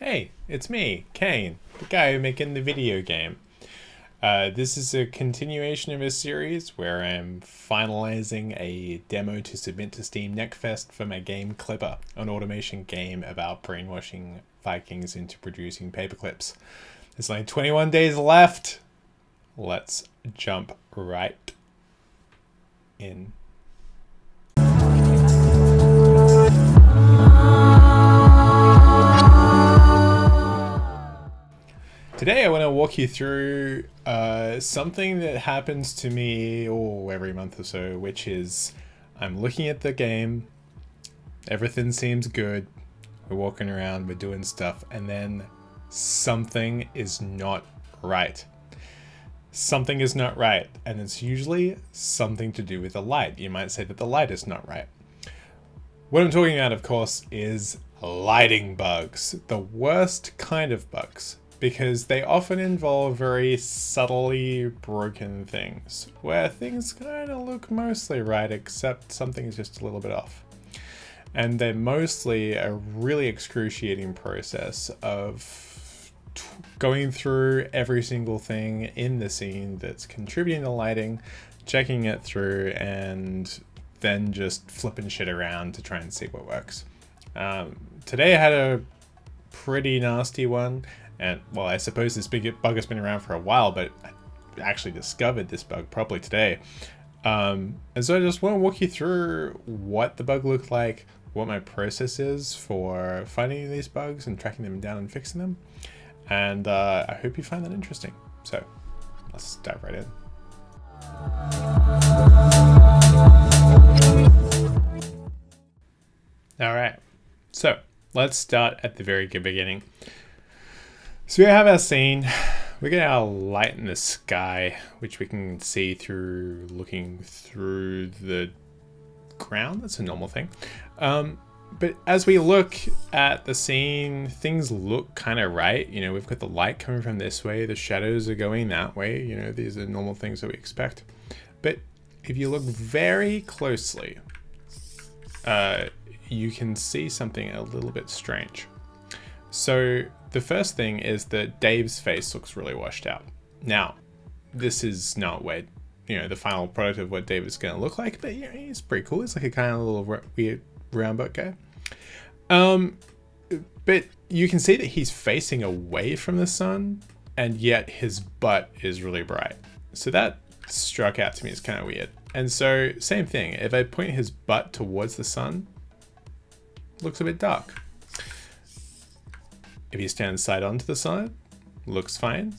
Hey, it's me, Kane, the guy making the video game. This is a continuation of a series where I'm finalizing a demo to submit to Steam Next Fest for my game Clipper, an automation game about brainwashing Vikings into producing paperclips. There's only 21 days left. Let's jump right in. Today I want to walk you through something that happens to me every month or so, which is I'm looking at the game, everything seems good, we're walking around, we're doing stuff, and then something is not right. Something is not right, and it's usually something to do with the light. You might say that the light is not right. What I'm talking about, of course, is lighting bugs, the worst kind of bugs, because they often involve very subtly broken things, where things kind of look mostly right, except something's just a little bit off. And they're mostly a really excruciating process of going through every single thing in the scene that's contributing to lighting, checking it through, and then just flipping shit around to try and see what works. Today I had a pretty nasty one. And, well, I suppose this big bug has been around for a while, but I actually discovered this bug probably today. And so I just want to walk you through what the bug looked like, what my process is for finding these bugs and tracking them down and fixing them. And I hope you find that interesting. So let's dive right in. All right, so let's start at the very beginning. So we have our scene, we get our light in the sky, which we can see through looking through the ground. That's a normal thing. But as we look at the scene, things look kind of right. You know, we've got the light coming from this way, the shadows are going that way. You know, these are normal things that we expect. But if you look very closely, you can see something a little bit strange. So the first thing is that Dave's face looks really washed out. Now, this is not what, the final product of what Dave is going to look like, but he's pretty cool. He's like a kind of little weird round butt guy. But you can see that he's facing away from the sun, and yet his butt is really bright. So that struck out to me as kind of weird. And so, same thing. If I point his butt towards the sun, looks a bit dark. If he stands side on to the side, looks fine.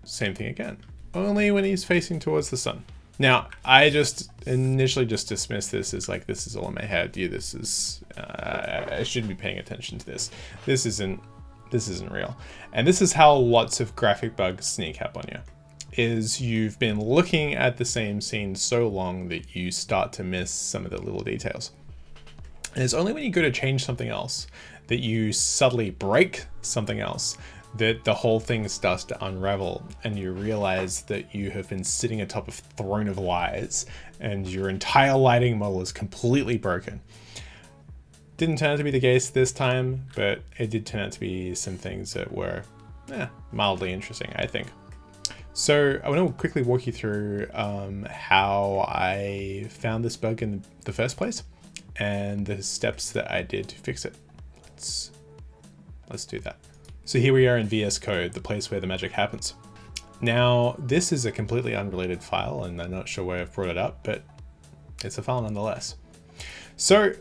Same thing again. Only when he's facing towards the sun. Now, I just initially just dismissed this as like, this is all in my head. This is, I shouldn't be paying attention to this. This isn't real. And this is how lots of graphic bugs sneak up on you. Is you've been looking at the same scene so long that you start to miss some of the little details. And it's only when you go to change something else that you subtly break something else that the whole thing starts to unravel, and you realize that you have been sitting atop a throne of lies and your entire lighting model is completely broken. Didn't turn out to be the case this time, but it did turn out to be some things that were mildly interesting, I think. So I want to quickly walk you through how I found this bug in the first place and the steps that I did to fix it. Let's do that. So here we are in VS Code, the place where the magic happens. Now, this is a completely unrelated file, and I'm not sure why I've brought it up, but it's a file nonetheless. So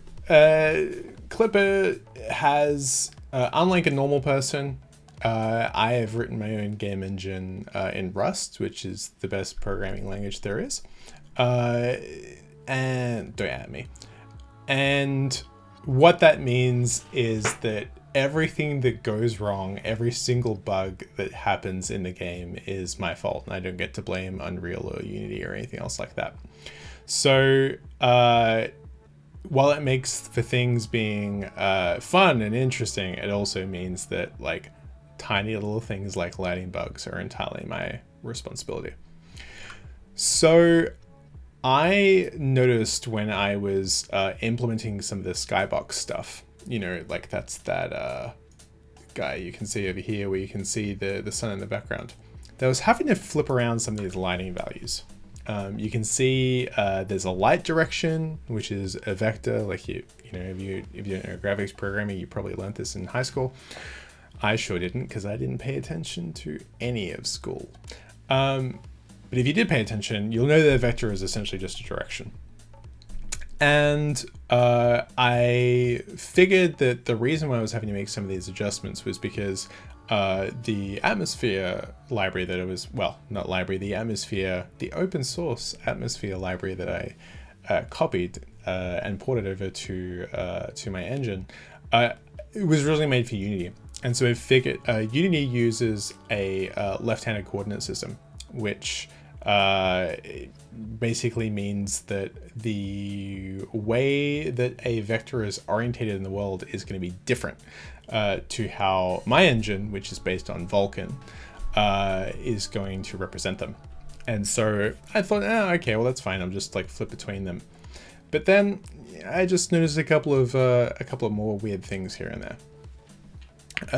Clipper has, unlike a normal person, I have written my own game engine in Rust, which is the best programming language there is. And don't at me. And what that means is that everything that goes wrong, every single bug that happens in the game is my fault, and I don't get to blame Unreal or Unity or anything else like that. So while it makes for things being fun and interesting, it also means that like tiny little things like lighting bugs are entirely my responsibility. So I noticed when I was implementing some of the skybox stuff, like that's that guy you can see over here where you can see the sun in the background. That was having to flip around some of these lighting values. You can see there's a light direction, which is a vector. Like if you're in graphics programming, you probably learned this in high school. I sure didn't, because I didn't pay attention to any of school. But if you did pay attention, you'll know that a vector is essentially just a direction. And I figured that the reason why I was having to make some of these adjustments was because the atmosphere library that it was, well, not library, the open source atmosphere library that I copied and ported over to my engine, it was originally made for Unity. And so I figured Unity uses a left-handed coordinate system, which basically means that the way that a vector is orientated in the world is going to be different to how my engine, which is based on Vulkan, is going to represent them. And so I thought, oh, okay, well, that's fine. I'll just like flip between them. But then I just noticed a couple of more weird things here and there.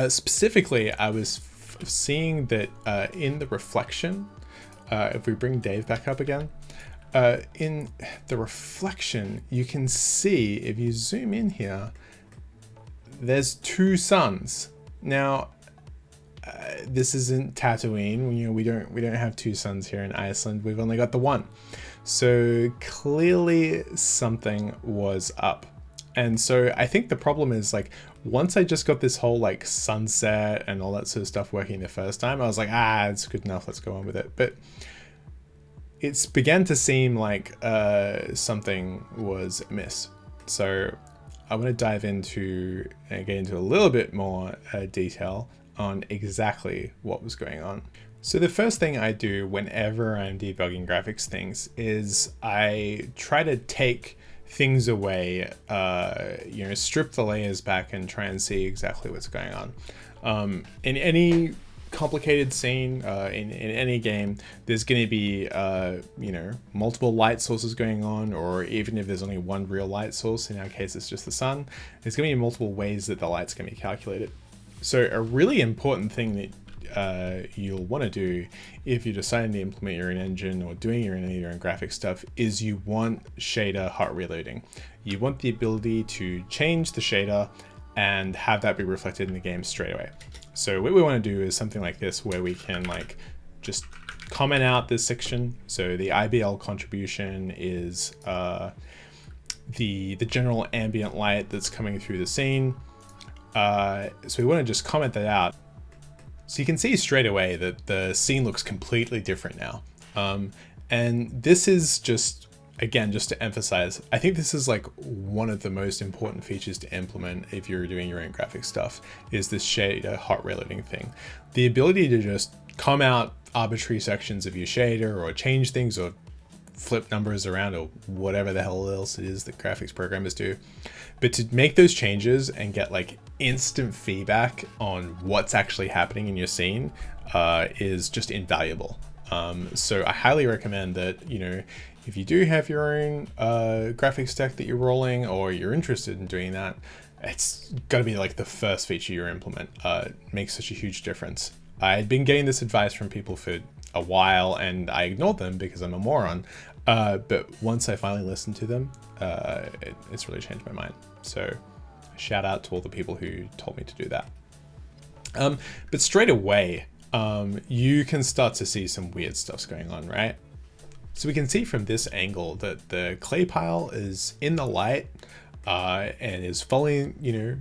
Specifically, I was seeing that in the reflection, if we bring Dave back up again, in the reflection, you can see, if you zoom in here, there's two suns. Now, this isn't Tatooine. You know, we don't have two suns here in Iceland. We've only got the one. So clearly something was up. And so I think the problem is, like, once I just got this whole like sunset and all that sort of stuff working the first time, I was like, it's good enough, let's go on with it. But it's began to seem like something was amiss. So I want to dive into and get into a little bit more detail on exactly what was going on. So the first thing I do whenever I'm debugging graphics things is I try to take things away, strip the layers back and try and see exactly what's going on. In any complicated scene, in any game, there's going to be, multiple light sources going on, or even if there's only one real light source, in our case, it's just the sun, there's going to be multiple ways that the light's going to be calculated. So a really important thing that you'll want to do if you're deciding to implement your own engine or doing your own graphic stuff is you want shader hot reloading. You want the ability to change the shader and have that be reflected in the game straight away. So what we want to do is something like this, where we can like just comment out this section. So the IBL contribution is the general ambient light that's coming through the scene. So we want to just comment that out. So you can see straight away that the scene looks completely different now. And this is just, again, just to emphasize, I think this is like one of the most important features to implement if you're doing your own graphic stuff, is this shader hot reloading thing. The ability to just come out arbitrary sections of your shader or change things or flip numbers around or whatever the hell else it is that graphics programmers do. But to make those changes and get like instant feedback on what's actually happening in your scene is just invaluable. So I highly recommend that, if you do have your own graphics tech that you're rolling, or you're interested in doing that, it's got to be like the first feature you implement. It makes such a huge difference. I'd been getting this advice from people for a while and I ignored them because I'm a moron. But once I finally listened to them, it's really changed my mind. So shout out to all the people who told me to do that. But straight away, you can start to see some weird stuff's going on, right? So we can see from this angle that the clay pile is in the light and is following,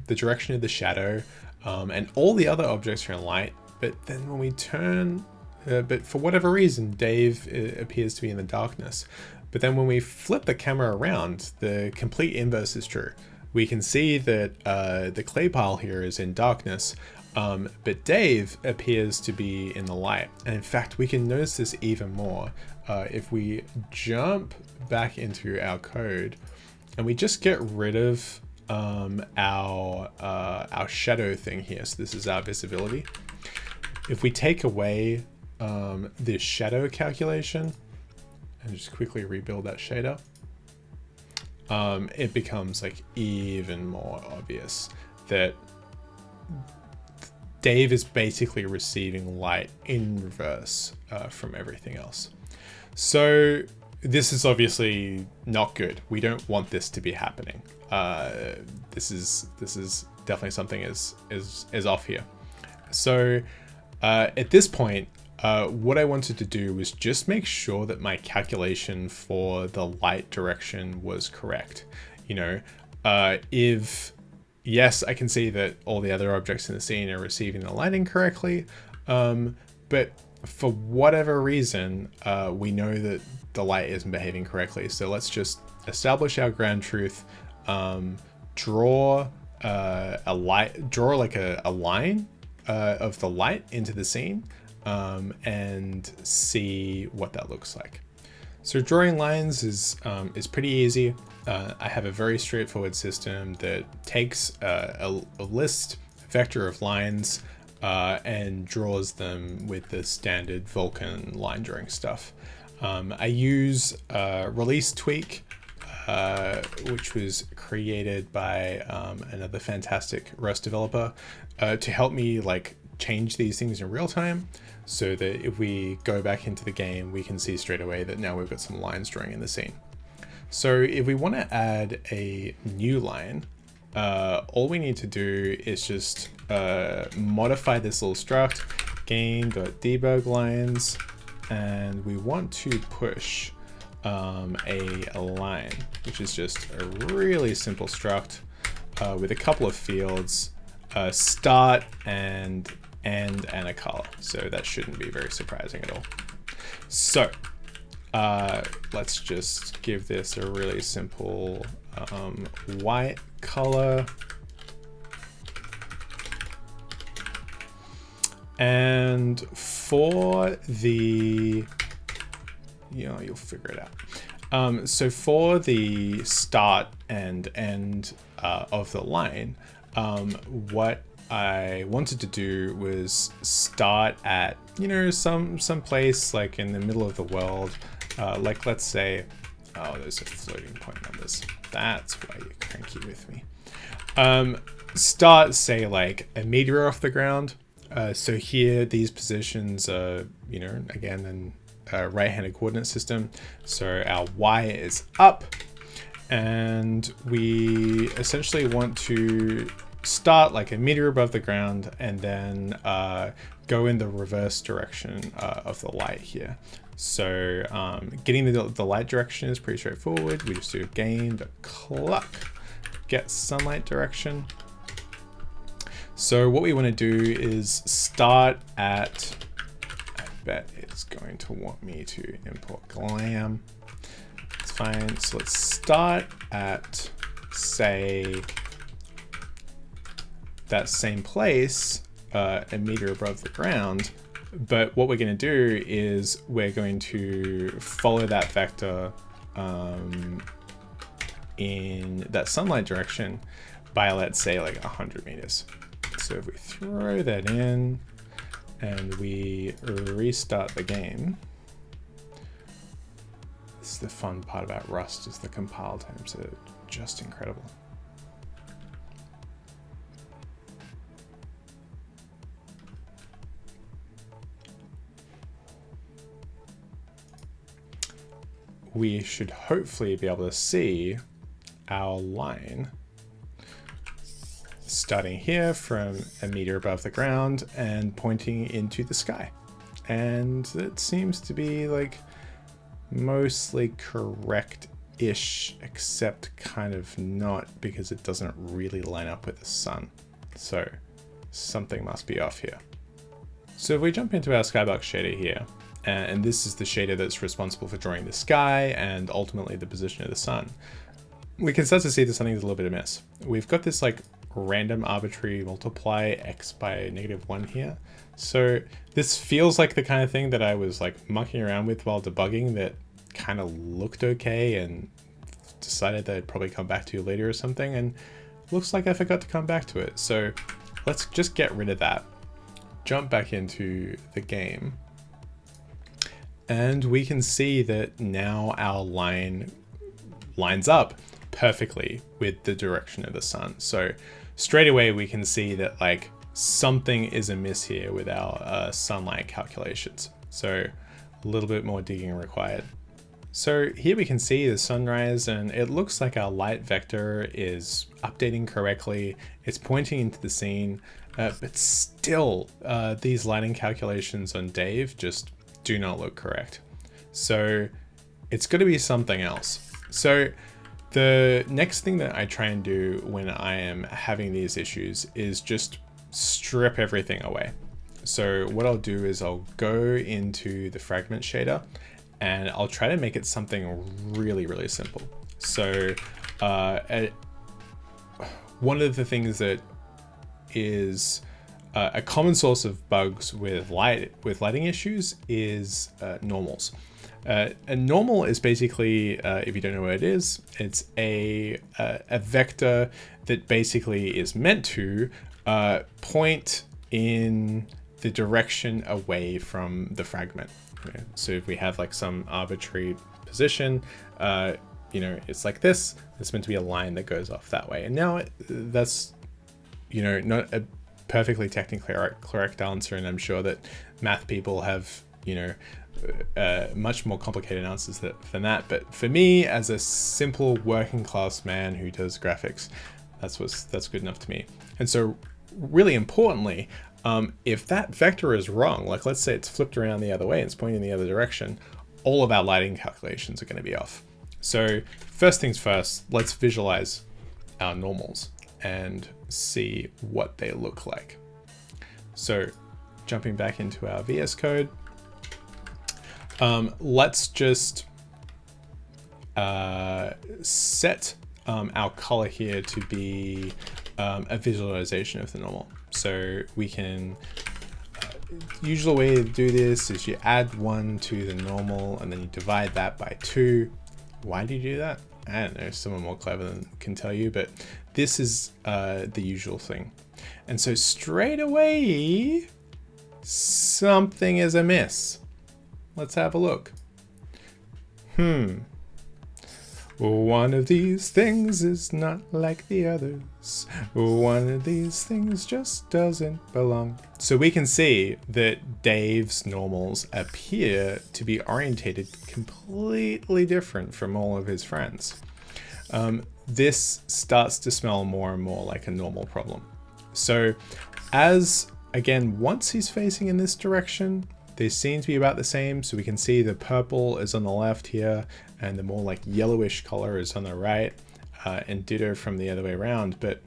the direction of the shadow, and all the other objects are in light. But then when we turn, but for whatever reason, Dave appears to be in the darkness. But then when we flip the camera around, the complete inverse is true. We can see that the clay pile here is in darkness, but Dave appears to be in the light. And in fact, we can notice this even more if we jump back into our code and we just get rid of our shadow thing here. So this is our visibility. If we take away this shadow calculation and just quickly rebuild that shader, it becomes like even more obvious that Dave is basically receiving light in reverse from everything else. So this is obviously not good. We don't want this to be happening. This is definitely something is off here. So at this point, what I wanted to do was just make sure that my calculation for the light direction was correct. You know, if yes, I can see that all the other objects in the scene are receiving the lighting correctly, but for whatever reason, we know that the light isn't behaving correctly. So let's just establish our ground truth, draw a line of the light into the scene, and see what that looks like. So drawing lines is pretty easy. I have a very straightforward system that takes a list vector of lines and draws them with the standard Vulkan line drawing stuff. I use release tweak, which was created by another fantastic Rust developer to help me like change these things in real time, so that if we go back into the game, we can see straight away that now we've got some lines drawing in the scene. So if we want to add a new line, all we need to do is just modify this little struct, game.debug lines, and we want to push a line, which is just a really simple struct with a couple of fields, start and end and a color. So that shouldn't be very surprising at all. So let's just give this a really simple white color. And for the, you'll figure it out. So for the start and end of the line, what I wanted to do was start at, some place like in the middle of the world. Like let's say, oh, those are floating point numbers. That's why you're cranky with me. Start, say, like a meter off the ground. So here, these positions are, again, in a right-handed coordinate system. So our Y is up, and we essentially want to start like a meter above the ground and then go in the reverse direction of the light here. So getting the light direction is pretty straightforward. We just do game.clock, get sunlight direction. So what we want to do is start at, I bet it's going to want me to import glam. It's fine. So let's start at, say, that same place, a meter above the ground. But what we're going to do is we're going to follow that vector in that sunlight direction by, let's say, like 100 meters. So if we throw that in and we restart the game, this is the fun part about Rust, is the compile times are just incredible. We should hopefully be able to see our line starting here from a meter above the ground and pointing into the sky. And it seems to be like mostly correct-ish, except kind of not, because it doesn't really line up with the sun. So something must be off here. So if we jump into our skybox shader here, and this is the shader that's responsible for drawing the sky and ultimately the position of the sun, we can start to see that something's a little bit amiss. We've got this like random arbitrary multiply x by -1 here. So this feels like the kind of thing that I was like mucking around with while debugging that kind of looked okay and decided that I'd probably come back to later or something, and looks like I forgot to come back to it. So let's just get rid of that, jump back into the game, and we can see that now our line lines up perfectly with the direction of the sun. So straight away we can see that like something is amiss here with our sunlight calculations. So a little bit more digging required. So here we can see the sunrise, and it looks like our light vector is updating correctly. It's pointing into the scene, but still these lighting calculations on Dave just do not look correct. So it's going to be something else. So the next thing that I try and do when I am having these issues is just strip everything away. So what I'll do is I'll go into the fragment shader and I'll try to make it something really, really simple. So one of the things that is a common source of bugs with lighting issues is normals. A normal is basically, if you don't know what it is, it's a vector that basically is meant to point in the direction away from the fragment. Okay. So if we have like some arbitrary position, it's like this. It's meant to be a line that goes off that way. And now that's, not a perfectly technically correct answer. And I'm sure that math people have, much more complicated answers than that. But for me, as a simple working class man who does graphics, that's good enough to me. And so really importantly, if that vector is wrong, like let's say it's flipped around the other way and it's pointing in the other direction, all of our lighting calculations are going to be off. So first things first, let's visualize our normals and see what they look like. So jumping back into our VS Code, let's just set our color here to be a visualization of the normal. So we can, usual way to do this is you add 1 to the normal and then you divide that by 2. Why do you do that? I don't know, someone more clever than can tell you, but this is the usual thing. And so straight away, something is amiss. Let's have a look. One of these things is not like the others. One of these things just doesn't belong. So we can see that Dave's normals appear to be orientated completely different from all of his friends. This starts to smell more and more like a normal problem. So once he's facing in this direction, they seem to be about the same. So we can see the purple is on the left here and the more like yellowish color is on the right, and ditto from the other way around. But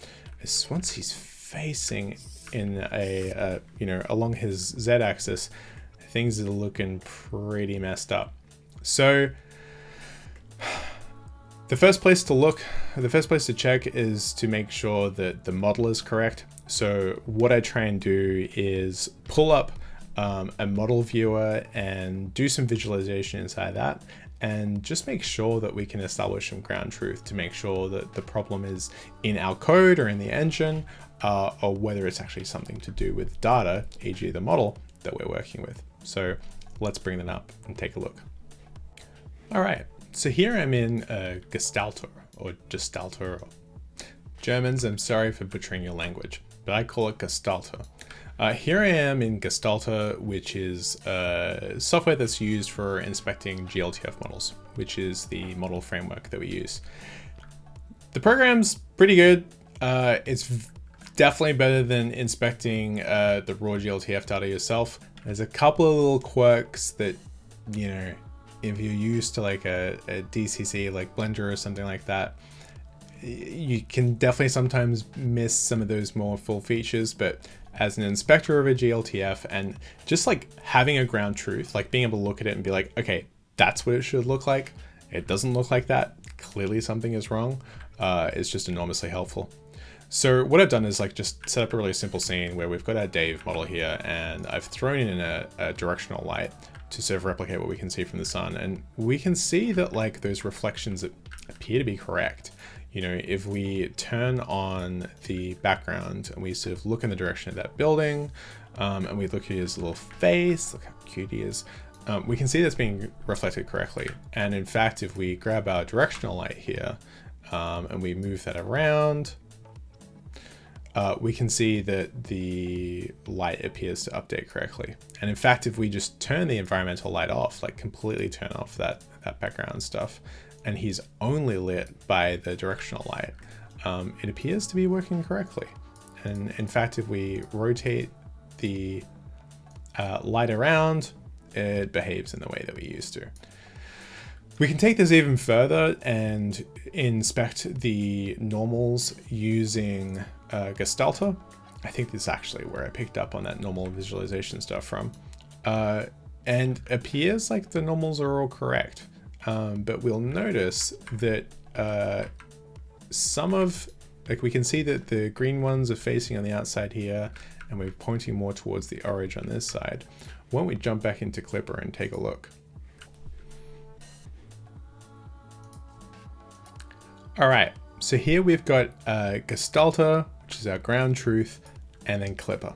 once he's facing in along his Z-axis, things are looking pretty messed up. So the first place to check is to make sure that the model is correct. So what I try and do is pull up a model viewer and do some visualization inside that, and just make sure that we can establish some ground truth to make sure that the problem is in our code or in the engine, or whether it's actually something to do with data, e.g. the model that we're working with. So let's bring that up and take a look. All right, so here I'm in Gestalter or Gestalter. Germans, I'm sorry for butchering your language, but I call it Gestalter. Here I am in Gestalter, which is software that's used for inspecting GLTF models, which is the model framework that we use. The program's pretty good. It's definitely better than inspecting the raw GLTF data yourself. There's a couple of little quirks that, if you're used to like a DCC like Blender or something like that, you can definitely sometimes miss some of those more full features. But as an inspector of a GLTF and just like having a ground truth, like being able to look at it and be like, okay, that's what it should look like. It doesn't look like that. Clearly something is wrong. It's just enormously helpful. So what I've done is like just set up a really simple scene where we've got our Dave model here, and I've thrown in a directional light to sort of replicate what we can see from the sun. And we can see that like those reflections appear to be correct. If we turn on the background and we sort of look in the direction of that building, and we look at his little face, look how cute he is, we can see that's being reflected correctly. And in fact, if we grab our directional light here, and we move that around, we can see that the light appears to update correctly. And in fact, if we just turn the environmental light off, like completely turn off that background stuff, and he's only lit by the directional light, it appears to be working correctly. And in fact, if we rotate the light around, it behaves in the way that we used to. We can take this even further and inspect the normals using Gestalter. I think this is actually where I picked up on that normal visualization stuff from. And appears like the normals are all correct. But we'll notice that we can see that the green ones are facing on the outside here, and we're pointing more towards the orange on this side. Why don't we jump back into Clipper and take a look? All right, so here we've got Gestalter, which is our ground truth, and then Clipper.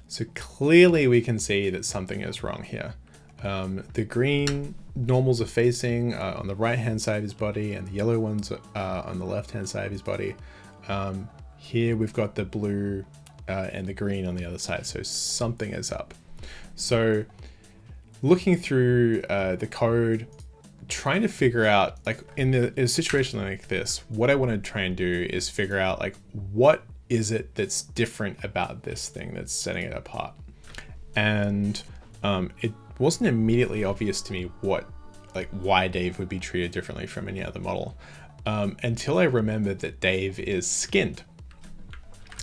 So clearly we can see that something is wrong here. The green normals are facing on the right-hand side of his body, and the yellow ones are on the left-hand side of his body. Here we've got the blue and the green on the other side, so something is up. So looking through the code, trying to figure out, like in a situation like this, what I want to try and do is figure out like, what is it that's different about this thing that's setting it apart? And it wasn't immediately obvious to me why Dave would be treated differently from any other model, until I remembered that Dave is skinned.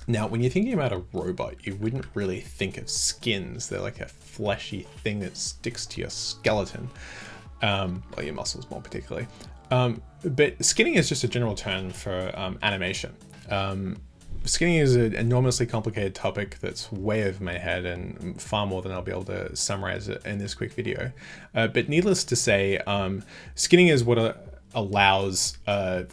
Now, when you're thinking about a robot, you wouldn't really think of skins. They're like a fleshy thing that sticks to your skeleton. Or your muscles more particularly. But skinning is just a general term for animation. Skinning is an enormously complicated topic that's way over my head, and far more than I'll be able to summarize it in this quick video. But needless to say, skinning is what allows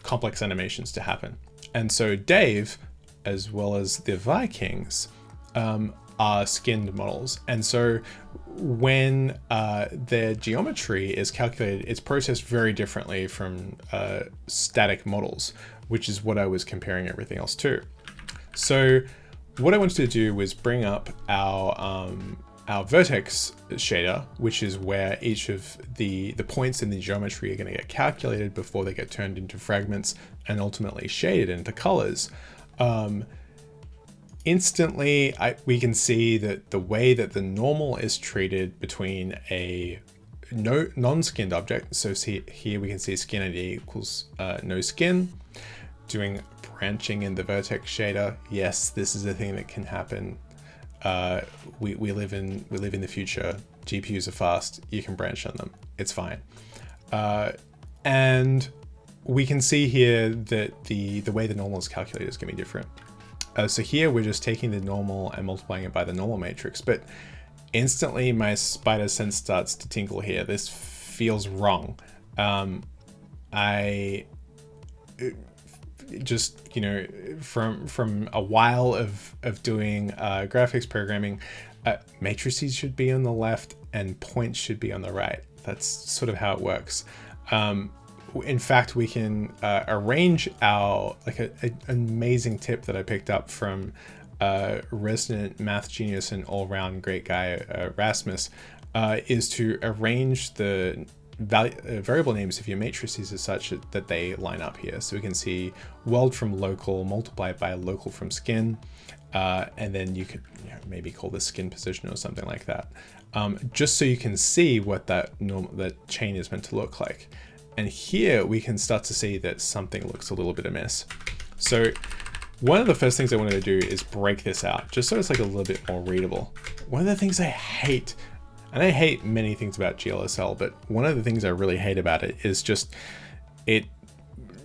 complex animations to happen. And so Dave, as well as the Vikings, are skinned models. And so when their geometry is calculated, it's processed very differently from static models, which is what I was comparing everything else to. So what I wanted to do was bring up our vertex shader, which is where each of the points in the geometry are going to get calculated before they get turned into fragments and ultimately shaded into colors. Instantly, we can see that the way that the normal is treated between a non-skinned object, so here we can see skin ID equals no skin. Doing branching in the vertex shader, yes, this is a thing that can happen. We live in the future. GPUs are fast. You can branch on them. It's fine. And we can see here that the way the normal is calculated is going to be different. So here we're just taking the normal and multiplying it by the normal matrix, but instantly my spider sense starts to tinkle here. This feels wrong. I just, from a while of doing graphics programming, matrices should be on the left and points should be on the right. That's sort of how it works. In fact, we can arrange our, an amazing tip that I picked up from resident math genius and all-round great guy, Rasmus, is to arrange the variable names of your matrices as such that they line up here. So we can see world from local multiplied by local from skin, and then you could maybe call this skin position or something like that, just so you can see what that chain is meant to look like. And here we can start to see that something looks a little bit amiss. So one of the first things I wanted to do is break this out, just so it's like a little bit more readable. One of the things I hate, and I hate many things about GLSL, but one of the things I really hate about it is just it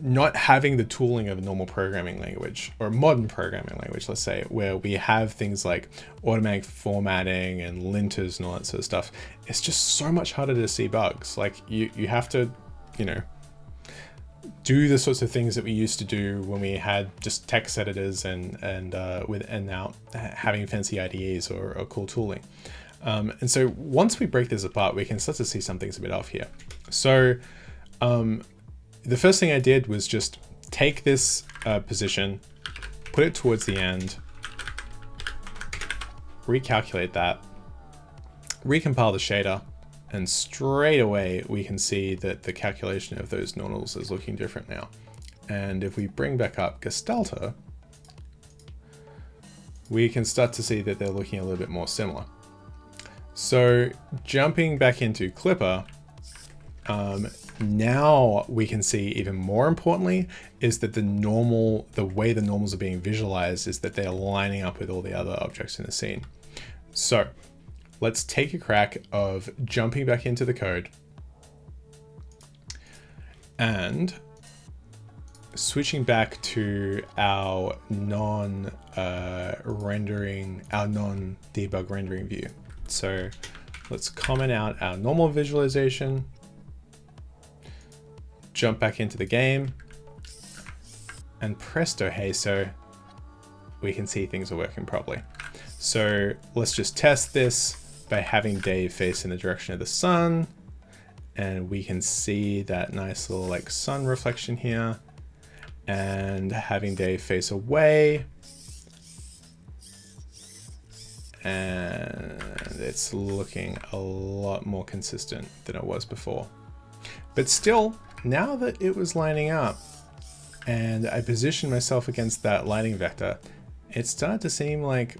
not having the tooling of a normal programming language, or modern programming language, let's say, where we have things like automatic formatting and linters and all that sort of stuff. It's just so much harder to see bugs. Like you have to, do the sorts of things that we used to do when we had just text editors and now having fancy IDEs or cool tooling. And so once we break this apart, we can start to see something's a bit off here. So the first thing I did was just take this position, put it towards the end, recalculate that, recompile the shader, and straight away we can see that the calculation of those normals is looking different now. And if we bring back up Gestalter, we can start to see that they're looking a little bit more similar. So jumping back into Clipper, now we can see even more importantly is that the way the normals are being visualized is that they're lining up with all the other objects in the scene. So let's take a crack of jumping back into the code and switching back to our non-debug rendering view. So let's comment out our normal visualization, jump back into the game, and presto hey-so, we can see things are working properly. So let's just test this by having Dave face in the direction of the sun, and we can see that nice little like sun reflection here, and having Dave face away, and it's looking a lot more consistent than it was before. But still, now that it was lining up and I positioned myself against that lighting vector, it started to seem like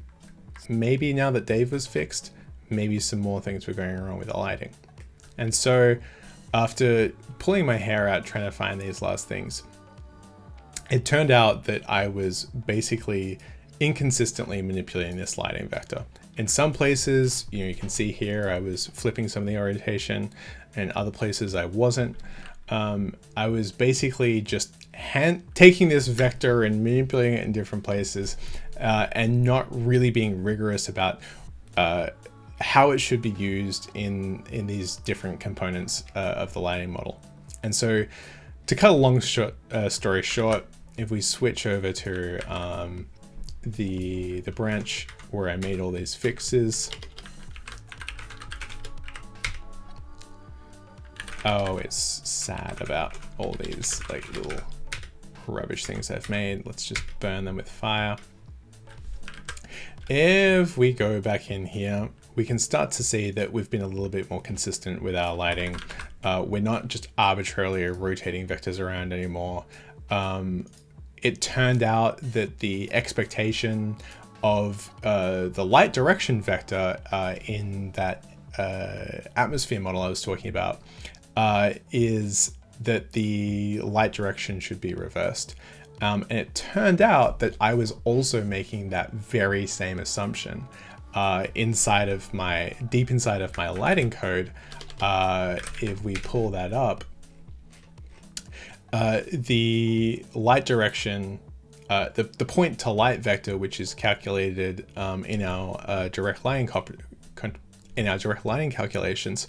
maybe now that Dave was fixed, maybe some more things were going wrong with the lighting. And so after pulling my hair out trying to find these last things, it turned out that I was basically inconsistently manipulating this lighting vector. In some places, you can see here, I was flipping some of the orientation, and other places I wasn't. I was basically just taking this vector and manipulating it in different places, and not really being rigorous about how it should be used in these different components of the lighting model. And so to cut a long story short, if we switch over to the branch where I made all these fixes, oh, it's sad about all these like little rubbish things I've made. Let's just burn them with fire. If we go back in here, we can start to see that we've been a little bit more consistent with our lighting. We're not just arbitrarily rotating vectors around anymore. It turned out that the expectation of the light direction vector in that atmosphere model I was talking about is that the light direction should be reversed. And it turned out that I was also making that very same assumption deep inside of my lighting code. If we pull that up, the light direction, the point to light vector, which is calculated in our direct lighting calculations,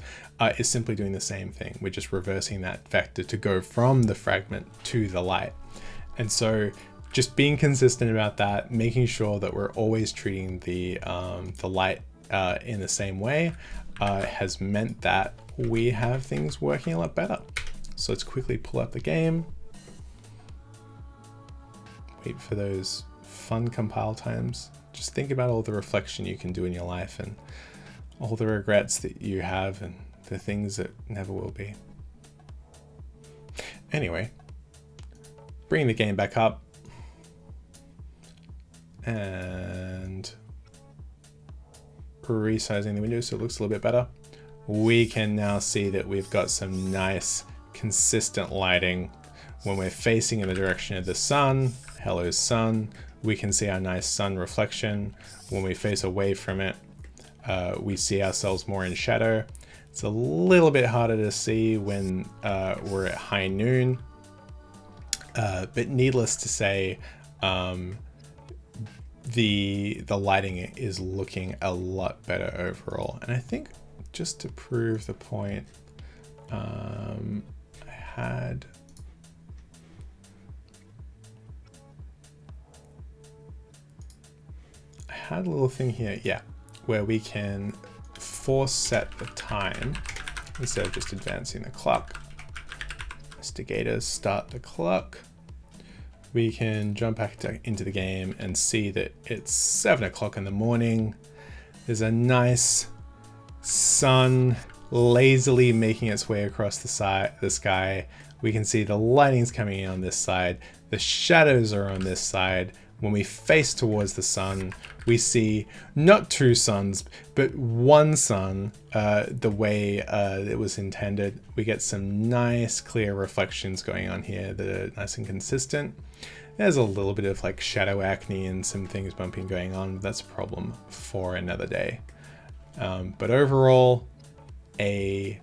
is simply doing the same thing. We're just reversing that vector to go from the fragment to the light. And so just being consistent about that, making sure that we're always treating the light in the same way, has meant that we have things working a lot better. So let's quickly pull up the game. Wait for those fun compile times. Just think about all the reflection you can do in your life and all the regrets that you have and the things that never will be. Anyway, bringing the game back up and resizing the window so it looks a little bit better. We can now see that we've got some nice consistent lighting. When we're facing in the direction of the sun, hello sun, we can see our nice sun reflection. When we face away from it, we see ourselves more in shadow. It's a little bit harder to see when we're at high noon, but needless to say, the lighting is looking a lot better overall. And I think just to prove the point, I had a little thing here, yeah, where we can force set the time instead of just advancing the clock. Investigators start the clock. We can jump back into the game and see that it's 7 o'clock in the morning. There's a nice sun lazily making its way across the sky. We can see the lightning's coming in on this side. The shadows are on this side. When we face towards the sun, we see not two suns, but one sun, the way it was intended. We get some nice clear reflections going on here that are nice and consistent. There's a little bit of like shadow acne and some things bumping going on. That's a problem for another day. But overall, a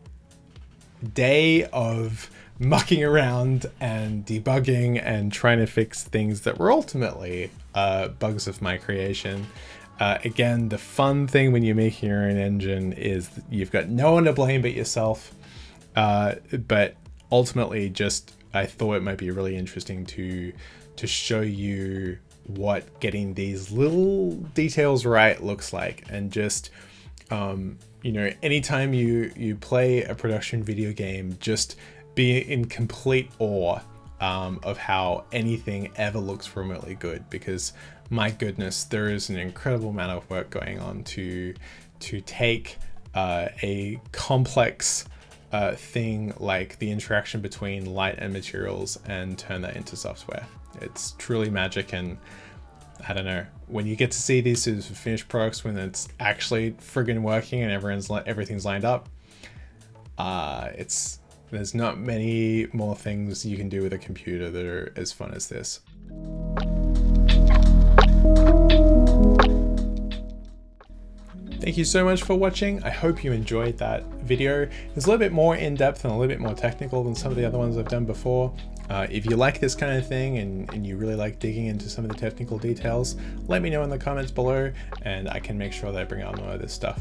day of mucking around and debugging and trying to fix things that were ultimately bugs of my creation. Again, the fun thing when you're making your own engine is you've got no one to blame but yourself. But ultimately, just I thought it might be really interesting to show you what getting these little details right looks like, and just you know, anytime you play a production video game, just be in complete awe of how anything ever looks remotely good, because my goodness, there is an incredible amount of work going on to take a complex thing like the interaction between light and materials and turn that into software. It's truly magic, and I don't know, when you get to see these as finished products, when it's actually friggin' working and everything's lined up, there's not many more things you can do with a computer that are as fun as this. Thank you so much for watching. I hope you enjoyed that video. It's a little bit more in-depth and a little bit more technical than some of the other ones I've done before. If you like this kind of thing and you really like digging into some of the technical details, let me know in the comments below and I can make sure that I bring out more of this stuff.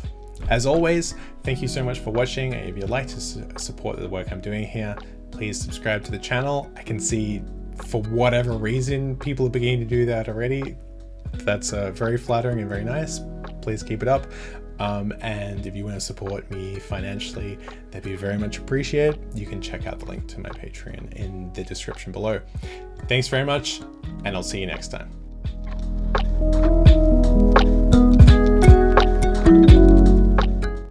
As always, thank you so much for watching. If you'd like to support the work I'm doing here, please subscribe to the channel. I can see for whatever reason people are beginning to do that already. That's very flattering and very nice. Please keep it up. And if you want to support me financially, that'd be very much appreciated. You can check out the link to my Patreon in the description below. Thanks very much, and I'll see you next time.